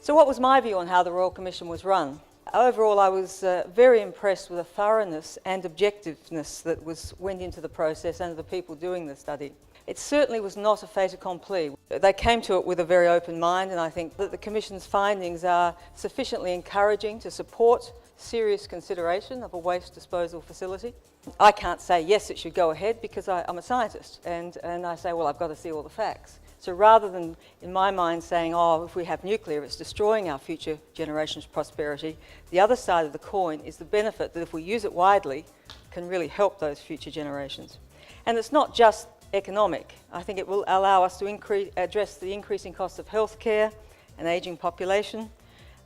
So what was my view on how the Royal Commission was run? Overall, I was very impressed with the thoroughness and objectiveness that went into the process and the people doing the study. It certainly was not a fait accompli. They came to it with a very open mind, and I think that the Commission's findings are sufficiently encouraging to support serious consideration of a waste disposal facility. I can't say yes, it should go ahead, because I'm a scientist, and I say, well, I've got to see all the facts. So rather than, in my mind, saying, oh, if we have nuclear, it's destroying our future generations' prosperity, the other side of the coin is the benefit that if we use it widely, can really help those future generations. And it's not just economic. I think it will allow us to address the increasing cost of healthcare and ageing population,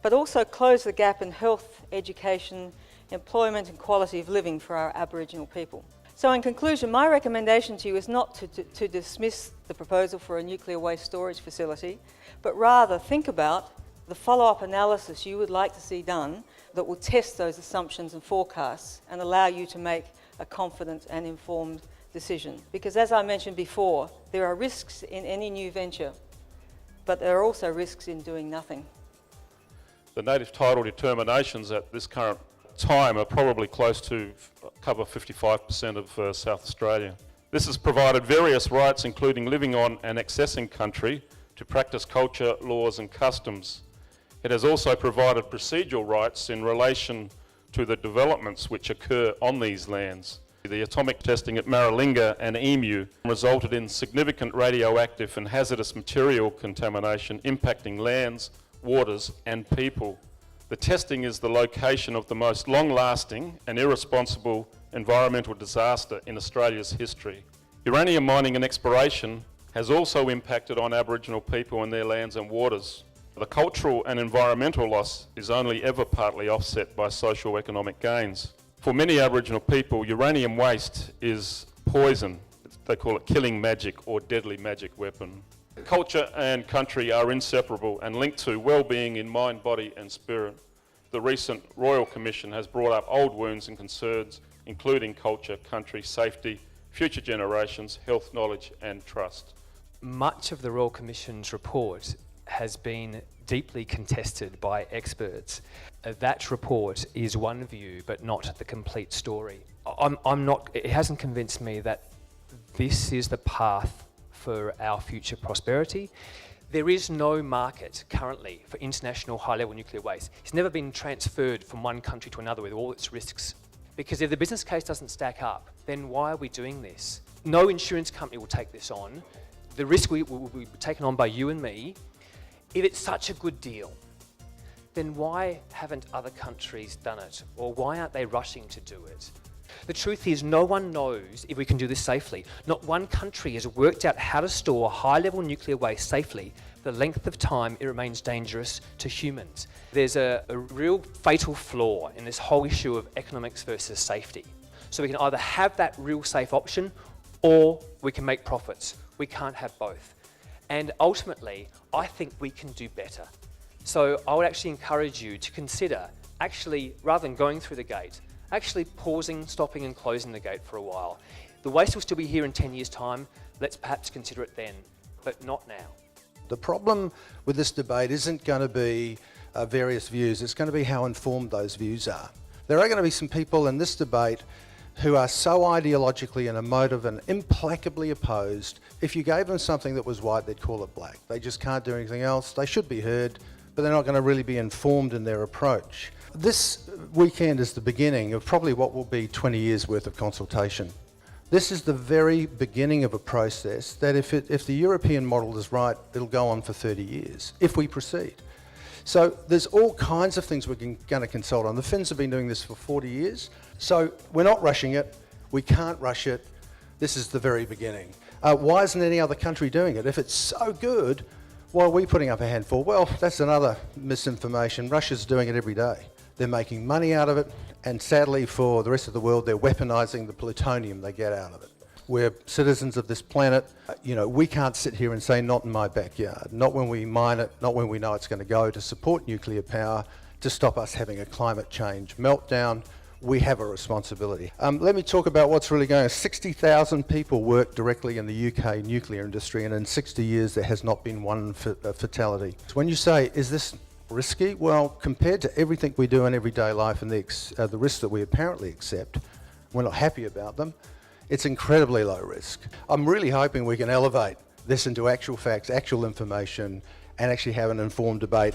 but also close the gap in health, education, employment and quality of living for our Aboriginal people. So in conclusion, my recommendation to you is not to dismiss the proposal for a nuclear waste storage facility, but rather think about the follow-up analysis you would like to see done that will test those assumptions and forecasts and allow you to make a confident and informed decision. Because as I mentioned before, there are risks in any new venture, but there are also risks in doing nothing. The native title determinations at this current time are probably close to cover 55% of South Australia. This has provided various rights, including living on and accessing country to practice culture, laws and customs. It has also provided procedural rights in relation to the developments which occur on these lands. The atomic testing at Maralinga and Emu resulted in significant radioactive and hazardous material contamination impacting lands, waters and people. The testing is the location of the most long-lasting and irresponsible environmental disaster in Australia's history. Uranium mining and exploration has also impacted on Aboriginal people and their lands and waters. The cultural and environmental loss is only ever partly offset by socio-economic gains. For many Aboriginal people, uranium waste is poison. They call it killing magic or deadly magic weapon. Culture and country are inseparable and linked to well-being in mind, body and spirit. The recent Royal Commission has brought up old wounds and concerns, including culture, country, safety, future generations, health, knowledge and trust. Much of the Royal Commission's report has been deeply contested by experts. That report is one view, but not the complete story. It hasn't convinced me that this is the path for our future prosperity. There is no market currently for international high-level nuclear waste. It's never been transferred from one country to another with all its risks. Because if the business case doesn't stack up, then why are we doing this? No insurance company will take this on. The risk will be taken on by you and me. If it's such a good deal, then why haven't other countries done it? Or why aren't they rushing to do it? The truth is, no one knows if we can do this safely. Not one country has worked out how to store high-level nuclear waste safely for the length of time it remains dangerous to humans. There's a real fatal flaw in this whole issue of economics versus safety. So we can either have that real safe option or we can make profits. We can't have both. And ultimately, I think we can do better. So I would actually encourage you to consider, actually, rather than going through the gate, actually pausing, stopping and closing the gate for a while. The waste will still be here in 10 years' time. Let's perhaps consider it then, but not now. The problem with this debate isn't going to be various views. It's going to be how informed those views are. There are going to be some people in this debate who are so ideologically and emotive and implacably opposed. If you gave them something that was white, they'd call it black. They just can't do anything else. They should be heard, but they're not going to really be informed in their approach. This weekend is the beginning of probably what will be 20 years worth of consultation. This is the very beginning of a process that if the European model is right, it'll go on for 30 years, if we proceed. So there's all kinds of things we're going to consult on. The Finns have been doing this for 40 years. So we're not rushing it. We can't rush it. This is the very beginning. Why isn't any other country doing it? If it's so good, why are we putting up a hand for? Well, that's another misinformation. Russia's doing it every day. They're making money out of it, and sadly for the rest of the world, they're weaponising the plutonium they get out of it. We're citizens of this planet. We can't sit here and say, not in my backyard, not when we mine it, not when we know it's going to go to support nuclear power, to stop us having a climate change meltdown. We have a responsibility. Let me talk about what's really going on. 60,000 people work directly in the UK nuclear industry, and in 60 years there has not been one fatality. So when you say, is this Risky? Well, compared to everything we do in everyday life and the risks that we apparently accept, we're not happy about them, it's incredibly low risk. I'm really hoping we can elevate this into actual facts, actual information, and actually have an informed debate.